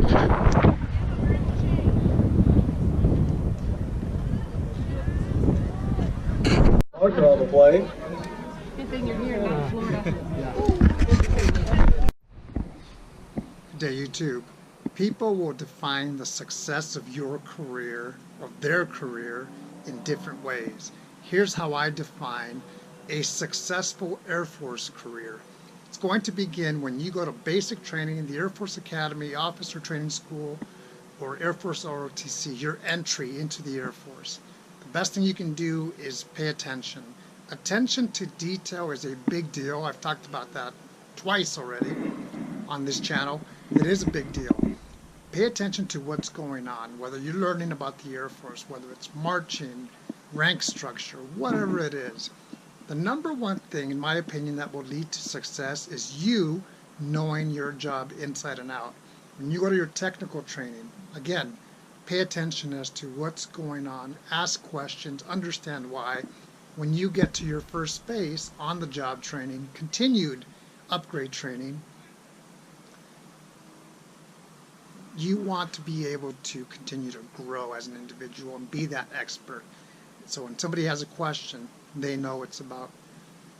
I'll draw the play. Good thing you're here, not in Florida. Today, YouTube, people will define the success of your career, of their career, in different ways. Here's how I define a successful Air Force career. It's going to begin when you go to basic training in the Air Force Academy, Officer Training School, or Air Force ROTC, your entry into the Air Force. The best thing you can do is pay attention. Attention to detail is a big deal. I've talked about that twice already on this channel. It is a big deal. Pay attention to what's going on, whether you're learning about the Air Force, whether it's marching, rank structure, whatever it is. The number one thing, in my opinion, that will lead to success is you knowing your job inside and out. When you go to your technical training, again, pay attention as to what's going on, ask questions, understand why. When you get to your first base on the job training, continued upgrade training, you want to be able to continue to grow as an individual and be that expert. So when somebody has a question, they know it's about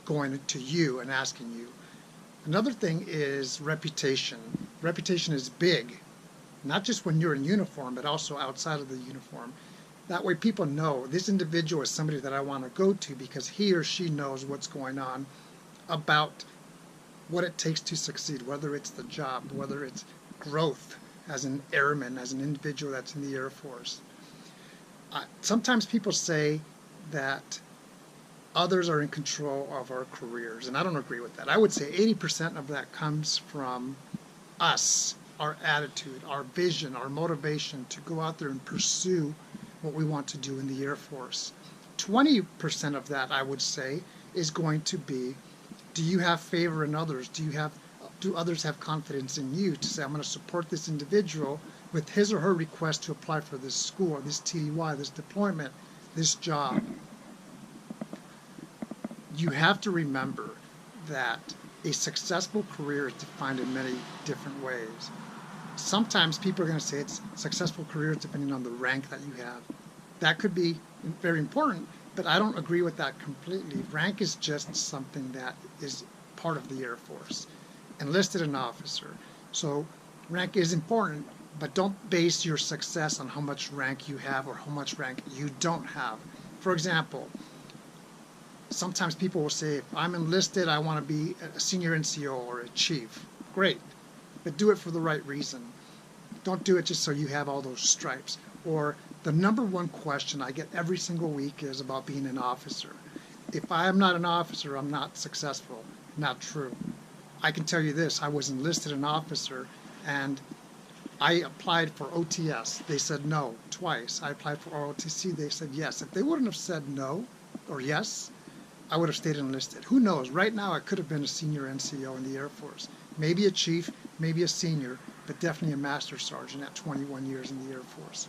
going to you and asking you. Another thing is reputation. Reputation is big, not just when you're in uniform, but also outside of the uniform. That way people know this individual is somebody that I want to go to because he or she knows what's going on about what it takes to succeed, whether it's the job, whether it's growth as an airman, as an individual that's in the Air Force. Sometimes people say that others are in control of our careers, and I don't agree with that. I would say 80% of that comes from us, our attitude, our vision, our motivation to go out there and pursue what we want to do in the Air Force. 20% of that, I would say, is going to be, do you have favor in others? Do others have confidence in you to say, I'm going to support this individual with his or her request to apply for this school, this TDY, this deployment, this job? You have to remember that a successful career is defined in many different ways. Sometimes people are going to say it's successful careers depending on the rank that you have. That could be very important, but I don't agree with that completely. Rank is just something that is part of the Air Force. Enlisted an officer. So rank is important, but don't base your success on how much rank you have or how much rank you don't have. For example, sometimes people will say, if I'm enlisted, I want to be a senior NCO or a chief. Great, but do it for the right reason. Don't do it just so you have all those stripes. Or the number one question I get every single week is about being an officer. If I am not an officer, I'm not successful. Not true. I can tell you this, I was enlisted an officer and I applied for OTS. They said no twice. I applied for ROTC. They said yes. If they wouldn't have said no or yes, I would have stayed enlisted. Who knows? Right now I could have been a senior NCO in the Air Force. Maybe a chief, maybe a senior, but definitely a master sergeant at 21 years in the Air Force.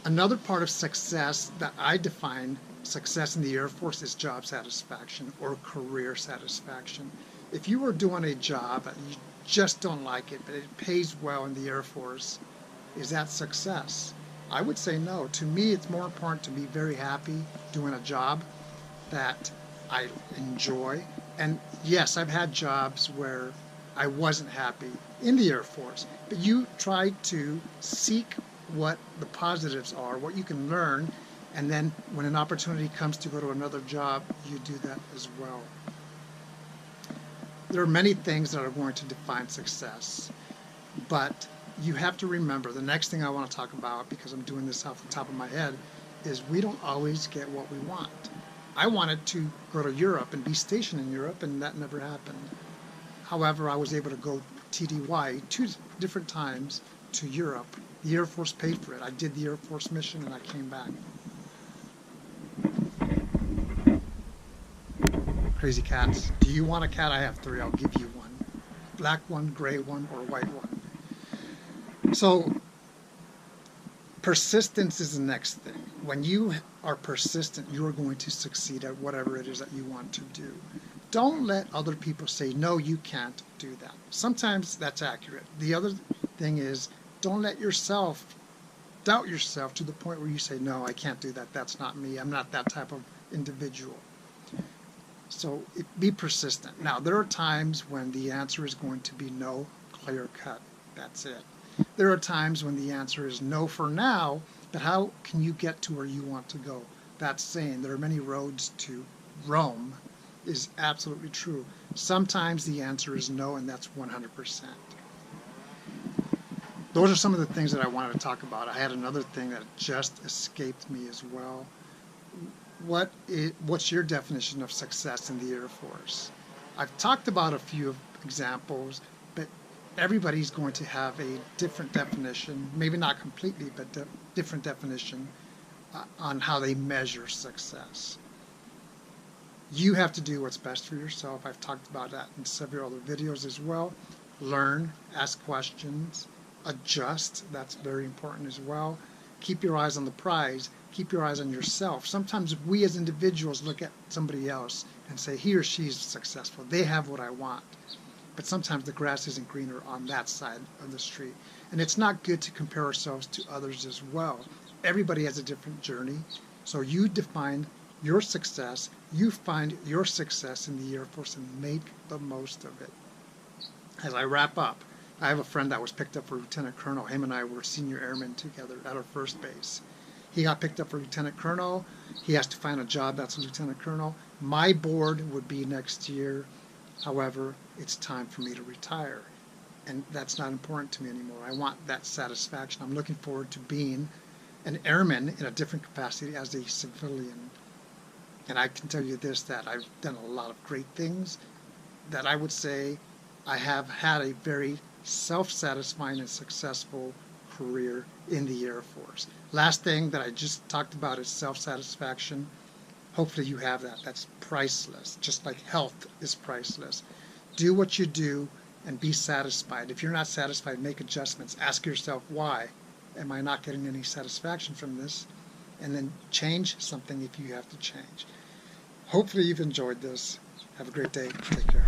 Another part of success that I define success in the Air Force is job satisfaction or career satisfaction. If you are doing a job that you just don't like it, but it pays well in the Air Force, is that success? I would say no. To me, it's more important to be very happy doing a job that I enjoy. And yes, I've had jobs where I wasn't happy in the Air Force, but you try to seek what the positives are, what you can learn, and then when an opportunity comes to go to another job, you do that as well. There are many things that are going to define success, but you have to remember, the next thing I want to talk about, because I'm doing this off the top of my head, is we don't always get what we want. I wanted to go to Europe and be stationed in Europe, and that never happened. However, I was able to go TDY 2 different times to Europe. The Air Force paid for it. I did the Air Force mission and I came back. Crazy cats. Do you want a cat? I have 3. I'll give you one. Black one, gray one, or white one. So persistence is the next thing. When you are persistent, you are going to succeed at whatever it is that you want to do. don't let other people say, no, you can't do that. Sometimes that's accurate. The other thing is, don't let yourself doubt yourself to the point where you say, no, I can't do that. That's not me. I'm not that type of individual. So be persistent. Now, there are times when the answer is going to be no, clear cut. That's it. There are times when the answer is no for now, but how can you get to where you want to go? That saying, there are many roads to Rome, is absolutely true. Sometimes the answer is no, and that's 100%. Those are some of the things that I wanted to talk about. I had another thing that just escaped me as well. What's your definition of success in the Air Force? I've talked about a few examples, but everybody's going to have a different definition, maybe not completely, but different definition on how they measure success. You have to do what's best for yourself. I've talked about that in several other videos as well. Learn, ask questions, adjust. That's very important as well. Keep your eyes on the prize. Keep your eyes on yourself. Sometimes we as individuals look at somebody else and say, he or she's successful. They have what I want. But sometimes the grass isn't greener on that side of the street. And it's not good to compare ourselves to others as well. Everybody has a different journey. So you define your success. You find your success in the Air Force and make the most of it. As I wrap up, I have a friend that was picked up for Lieutenant Colonel. Him and I were senior airmen together at our first base. He got picked up for Lieutenant Colonel. He has to find a job that's a Lieutenant Colonel. My board would be next year. However, it's time for me to retire. And that's not important to me anymore. I want that satisfaction. I'm looking forward to being an airman in a different capacity as a civilian. And I can tell you this, that I've done a lot of great things, that I would say I have had a very self-satisfying and successful career in the Air Force. Last thing that I just talked about is self-satisfaction. Hopefully you have that. That's priceless, just like health is priceless. Do what you do and be satisfied. If you're not satisfied, make adjustments. Ask yourself, why am I not getting any satisfaction from this? And then change something if you have to change. Hopefully you've enjoyed this. Have a great day. Take care.